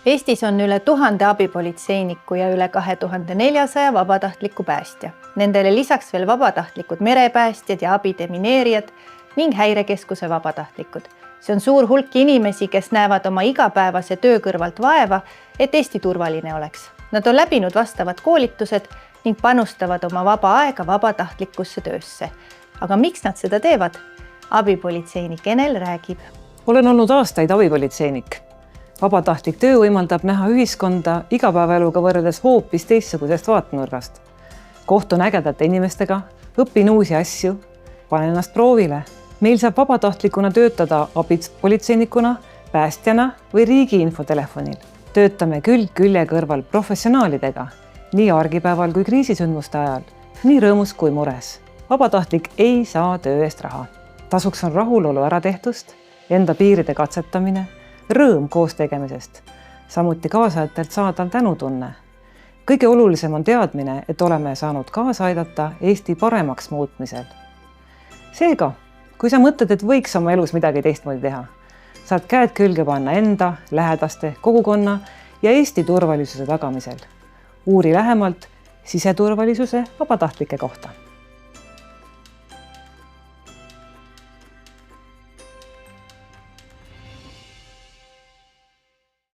Eestis on üle 1000 abipolitseiniku ja üle 2400 vabatahtliku päästja. Nendele lisaks veel vabatahtlikud merepäästjad ja abidemineerijad ning häirekeskuse vabatahtlikud. See on suur hulk inimesi, kes näevad oma igapäevase töö kõrvalt vaeva, et Eesti turvaline oleks. Nad on läbinud vastavad koolitused ning panustavad oma vaba aega vabatahtlikusse töösse. Aga miks nad seda teevad? Abipolitseinik Enel räägib. Olen olnud aastaid abipolitseinik. Vabatahtlik töö võimaldab näha ühiskonda igapäevaeluga võrreldes hoopis teistsugusest vaatenurgast. Kohtun ägedate inimestega, õpin uusi asju, panen ennast proovile. Meil saab vabatahtlikuna töötada abipolitseinikuna, päästjana või riigi infotelefonil. Töötame külg külje kõrval professionaalidega, nii argipäeval kui kriisisündmuste ajal, nii rõõmus kui mures. Vabatahtlik ei saa töö eest raha. Tasuks on rahulolu äratehtust, enda piiride katsetamine, rõõm koos tegemisest, samuti kaasajatelt saadav tänutunne. Kõige olulisem on teadmine, et oleme saanud kaasa aidata Eesti paremaks muutmisel. Seega, kui sa mõtled, et võiks oma elus midagi teistmoodi teha, saad käed külge panna enda, lähedaste, kogukonna ja Eesti turvalisuse tagamisel. Uuri lähemalt siseturvalisuse vabatahtlike kohta.